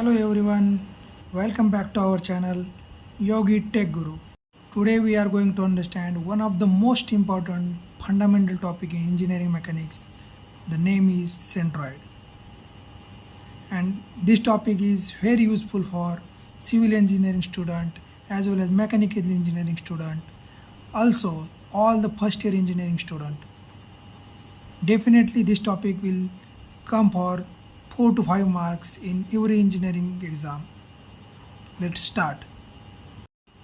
Hello everyone, welcome back to our channel Yogi Tech Guru. Today we are going to understand one of the most important fundamental topic in engineering mechanics. The name is centroid. And this topic is very useful for civil engineering student as well as mechanical engineering student. Also all the first year engineering student. Definitely this topic will come for 4 to 5 marks in every engineering exam. Let's start.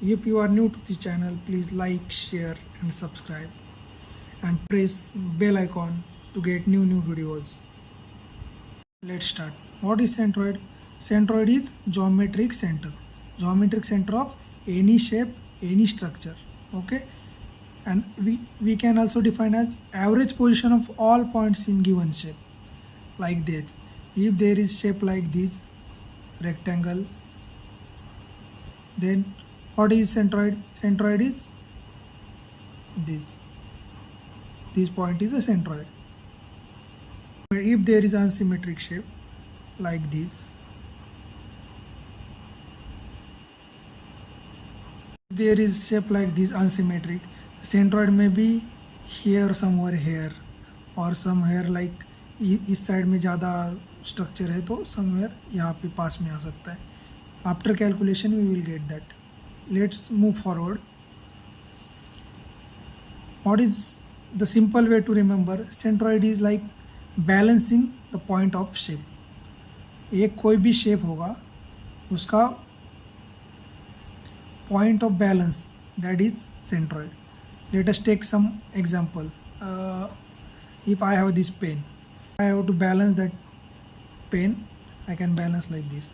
If you are new to this channel, please like, share and subscribe and press bell icon to get new videos. Let's start. What is centroid? Centroid is geometric center. Geometric center of any shape, any structure. Okay? And we can also define as average position of all points in given shape. Like that. If there is shape like this, rectangle, then what is centroid? Centroid is this. This point is a centroid. If there is unsymmetric shape like this, there is shape like this unsymmetric, centroid may be here, somewhere here, or somewhere like इस side में ज़्यादा structure है तो somewhere यहाँ पे पास में आ सकता है. After calculation we will get that. Let's move forward. What is the simple way to remember? Centroid is like balancing the point of shape. एक कोई भी शेप होगा उसका point of balance, that is centroid. Let us take some example. If I have this pen, I have to balance that pen. I can balance like this.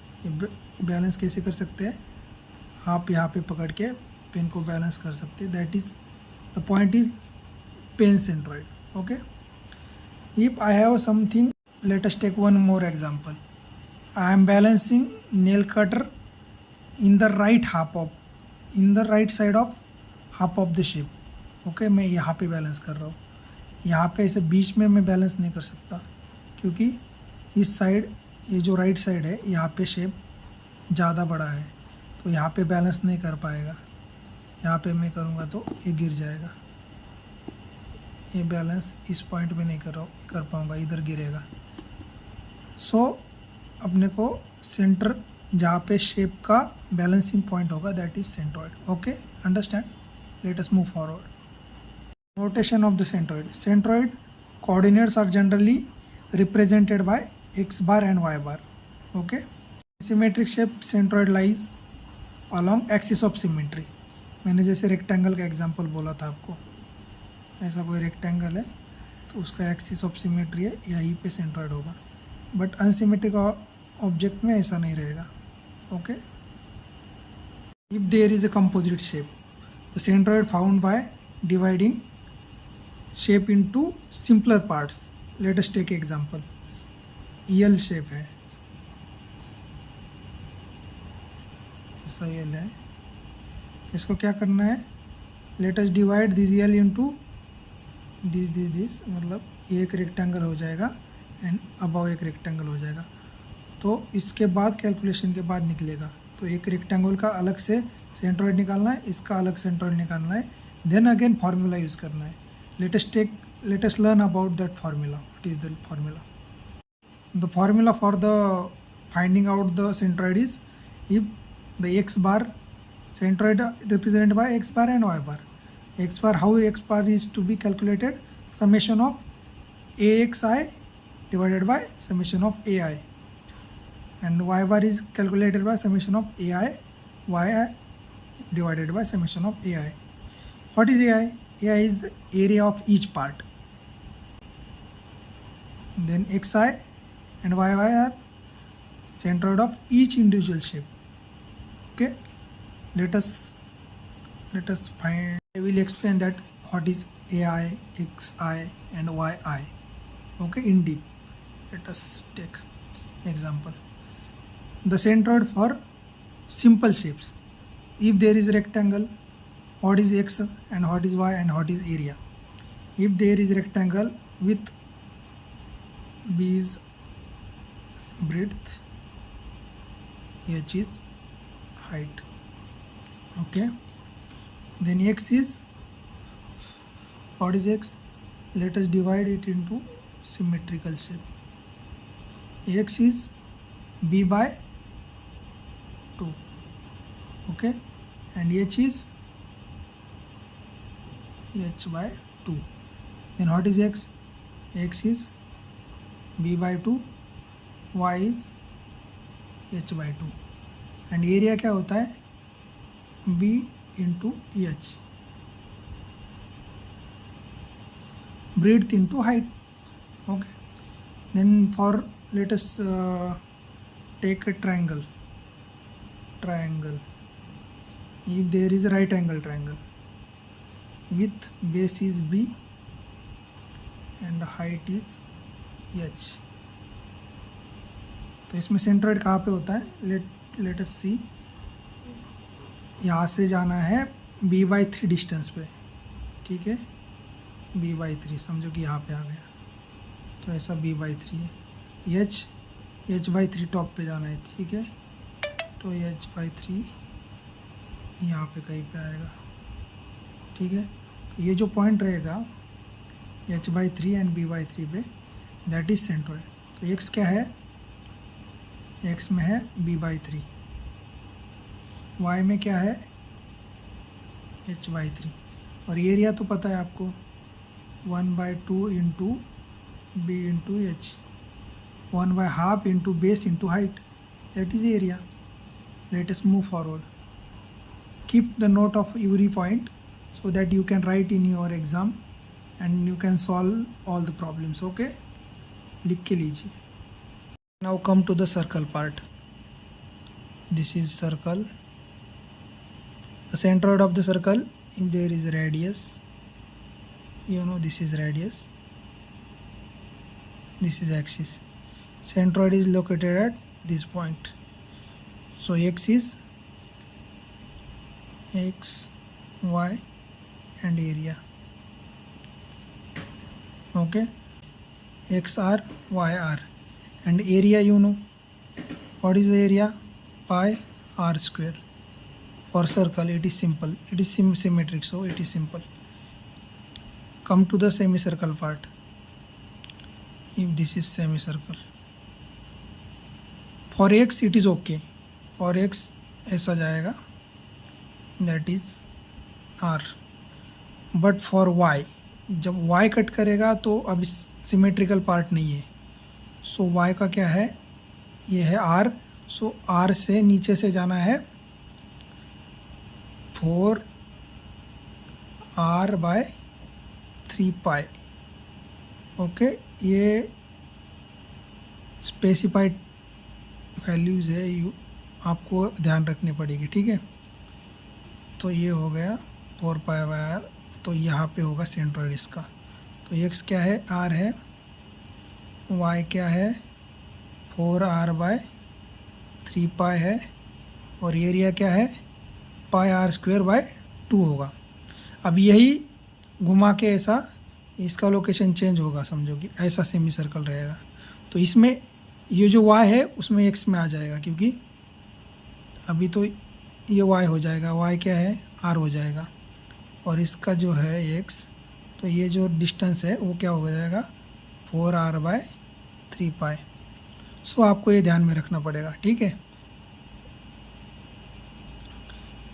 Balance कैसे कर सकते हैं? आप यहाँ पे पकड़ के पेन को बैलेंस कर सकते हैं. That is the point is pen centroid. Okay. If I have something, let us take one more example. I am balancing nail cutter in the right side of half of the shape. Okay, मैं यहाँ पे balance कर रहा हूँ. यहाँ पे ऐसे बीच में मैं बैलेंस नहीं कर सकता क्योंकि इस साइड, ये जो राइट साइड है, यहाँ पे शेप ज़्यादा बड़ा है तो यहाँ पे बैलेंस नहीं कर पाएगा. यहाँ पे मैं करूँगा तो ये गिर जाएगा. ये बैलेंस इस पॉइंट पे नहीं कर पाऊँगा, इधर गिरेगा. सो अपने को सेंटर जहाँ पे शेप का बैलेंसिंग पॉइंट होगा, that is centroid. Okay, understand? Let us move forward. Rotation of the centroid. Centroid coordinates are generally represented by x bar and y bar. Okay. Symmetric shape centroid lies along axis of symmetry. मैंने जैसे rectangle का example बोला था आपको, ऐसा कोई rectangle है तो उसका एक्सिस ऑफ सिमेट्री है, यहीं पे सेंट्रॉइड होगा. बट अनसिमेट्रिक ऑब्जेक्ट में ऐसा नहीं रहेगा. Okay. If there is a composite shape, the centroid found by dividing shape into simpler parts. Let us take example. L shape है, ऐसा L है. इसको क्या करना है? Let us divide this L into this. मतलब ये एक रेक्टेंगल हो जाएगा एंड अबाव एक रेक्टेंगल हो जाएगा. तो इसके बाद कैलकुलेशन के बाद निकलेगा. तो एक रेक्टेंगल का अलग से सेंट्रॉइड निकालना है, इसका अलग सेंट्रॉइड निकालना है, then again formula यूज़ करना है. let us learn about that formula. What is the formula? The formula for the finding out the centroid is, if the x bar, centroid represented by x bar and y bar. X bar, how x bar is to be calculated? Summation of axi divided by summation of ai, and y bar is calculated by summation of ai yi divided by summation of ai. What is AI? AI is the area of each part. Then xi and yi are centroid of each individual shape. Okay. Let us find. I will explain that what is AI, xi and yi. Okay, in deep. Let us take example. The centroid for simple shapes. If there is a rectangle, what is x and what is y and what is area? If there is rectangle with b is breadth h is height. Okay, then x is, what is x? Let us divide it into symmetrical shape. X is b by 2. Okay, and h is h by 2. Then what is x? X is b by 2, y is h by 2. And area क्या होता है? b into H, breadth into height. Okay, then for let us take a triangle. If there is a right angle triangle with base is b and height is h, तो इसमें centroid कहाँ पे होता है? Let us सी. यहाँ से जाना है b/3 डिस्टेंस पे. ठीक है, b/3, समझो कि यहाँ पे आ गया, तो ऐसा b/3 है. h/3 टॉप पे जाना है. ठीक है, तो h/3 यहाँ पे कहीं पे आएगा. ठीक है, तो ये जो पॉइंट रहेगा h/3 एंड b/3 पे, दैट इज सेंट्रोइड. तो x क्या है? x में है b/3, y में क्या है? h/3. और एरिया तो पता है आपको, 1/2 into b into h, 1/2 into base into height, that is area. Let us move forward. Keep the note of every point so that you can write in your exam and you can solve all the problems. Okay, लिख के लीजिए. Now come to the circle part. This is circle. The centroid of the circle, if there is radius, you know this is radius, this is axis. Centroid is located at this point. So x is x, y and area. Okay, xr, yr, and area, you know what is the area? Pi r square. For circle it is simple, it is symmetric, so it is simple. Come to the semicircle part. If this is semicircle, for x it is okay, for x ऐसा जाएगा, that is r. But for y, जब y cut करेगा तो अब symmetrical part नहीं है. सो y का क्या है? ये है r. सो r से नीचे से जाना है 4r/3 पाई. ओके, ये स्पेसिफाइड वैल्यूज़ है, आपको ध्यान रखनी पड़ेगी. ठीक है, तो ये हो गया 4πr. तो यहाँ पे होगा सेंट्रोइड इसका. तो x क्या है? r है. y क्या है? 4r/3 पाई है. और एरिया क्या है? पाई r²/2 होगा. अब यही घुमा के ऐसा इसका लोकेशन चेंज होगा, समझो कि ऐसा सेमी सर्कल रहेगा. तो इसमें ये जो y है उसमें x में आ जाएगा, क्योंकि अभी तो ये y हो जाएगा, y क्या है? r हो जाएगा. और इसका जो है x, तो ये जो डिस्टेंस है वो क्या हो जाएगा? 4r/3 पाई. सो आपको ये ध्यान में रखना पड़ेगा. ठीक है,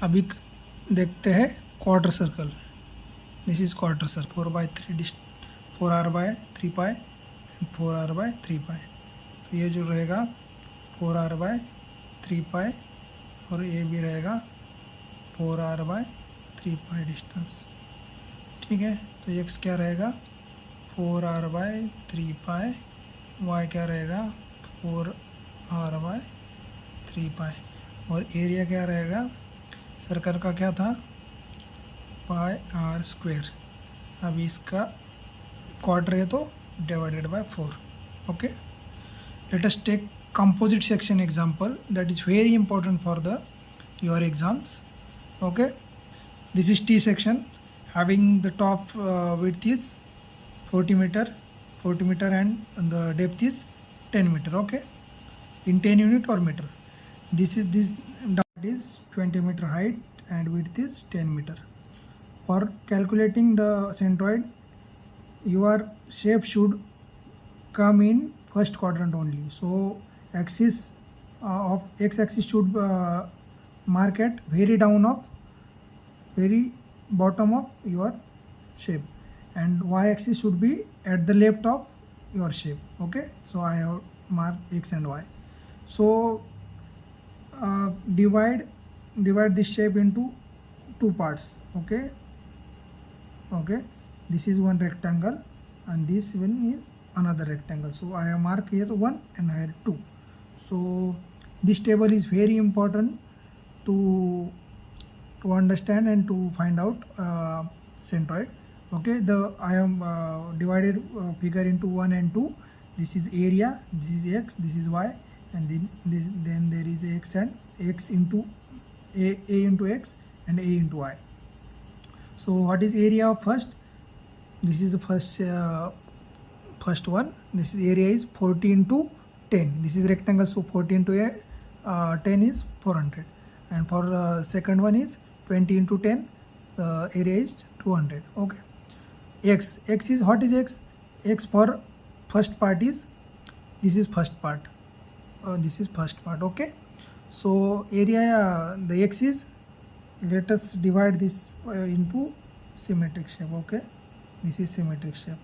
अभी देखते हैं quarter circle. This is quarter circle. 4r/3 pi and 4r/3 पाई. तो ये जो रहेगा 4r/3 पाई, और ये भी रहेगा 4r/3 पाई डिस्टेंस. ठीक है, तो x क्या रहेगा? 4r/3 पाई. y क्या रहेगा? 4r/3 पाई. और एरिया क्या रहेगा सर्कल का? क्या था? पाई r². अभी इसका क्वार्टर है तो divided by 4. Okay, let us take composite section example that is very important for the your exams. Okay, this is T section having the top width is 40 meter and the depth is 10 meter. Okay, in 10 unit or meter. this dot is 20 meter height and width is 10 meter. For calculating the centroid, your shape should come in first quadrant only. So axis of x-axis should mark at very bottom of your shape, and y-axis should be at the left of your shape. Okay, so I have marked x and y. So divide this shape into two parts. Okay, this is one rectangle and this one is another rectangle. So I have marked here 1 and here 2. So this table is very important to understand and to find out centroid. Okay, I am divided figure into 1 and 2. This is area, this is x, this is y, and then there is x and x into a into x and a into y. So what is area of first? This is the first one. This is area is 40 into 10. This is rectangle, so 40 into 10 is 400. And for second one is 20 into 10. The area is 200. Okay. X is, what is x? X for first part is, this is first part. This is first part. Okay. So area, the x is, let us divide this into symmetric shape. Okay, this is symmetric shape.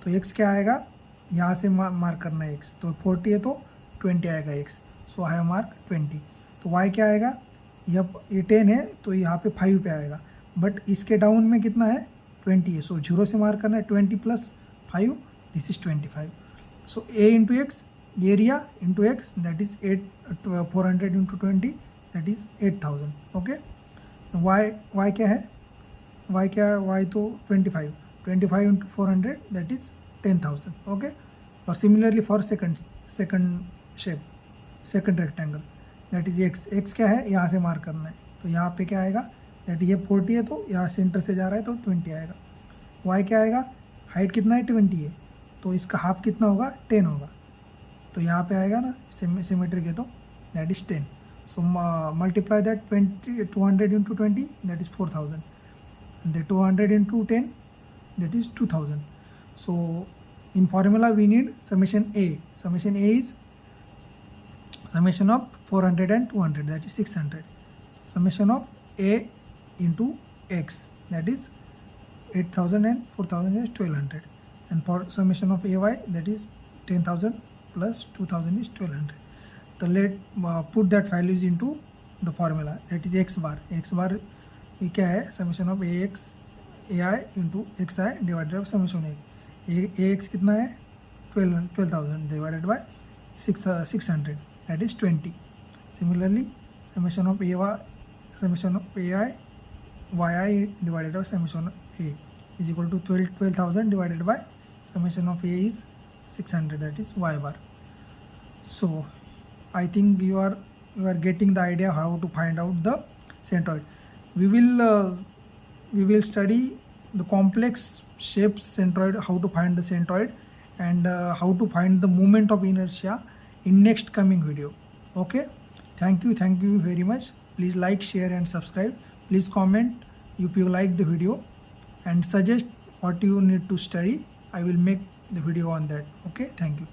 तो x क्या आएगा, यहाँ से mark करना है x, तो 40 है तो 20 आएगा x. So I have mark 20. तो y क्या आएगा, ये 10 है तो यहाँ पे 5 पे आएगा, बट इसके डाउन में कितना है 20 है. सो 0 से मार्क करना है, 20 plus 5, this is 25. So a into x, area into x, that is 400 into 20, that is 8000. Okay. y क्या है, y क्या है, y तो 25 इंटू 400, दैट इज 10,000. ओके. और similarly for second shape, second rectangle, that is x क्या है, यहाँ से मार्क करना है, तो यहाँ पे क्या आएगा, दैट ये 40 है तो यहाँ सेंटर से जा रहा है तो 20 आएगा. y क्या आएगा, हाइट कितना है 20 है, तो इसका हाफ कितना होगा 10 होगा, तो यहाँ पे आएगा ना सिमेट्रिक है तो that is 10. So multiply that 200 into 20, that is 4000, and the 200 into 10, that is 2000. So in formula we need summation A. Summation A is summation of 400 and 200, that is 600. Summation of A into x, that is 8000 and 4000 is 1200. And for summation of AY, that is 10,000 plus 2000 is 1200. So let put that values into the formula, that is x bar. X bar ये क्या है, summation of ax ai into xi divided by summation ax कितना है 12,000 divided by 600, that is 20. Similarly summation of ai yi divided by summation of a is equal to 12,000 divided by summation of a is 600, that is y bar. So I think you are getting the idea how to find out the centroid. We will study the complex shapes centroid, how to find the centroid, and how to find the moment of inertia in next coming video. Okay, thank you very much. Please like, share and subscribe. Please comment if you like the video and suggest what you need to study. I will make the video on that. Okay, thank you.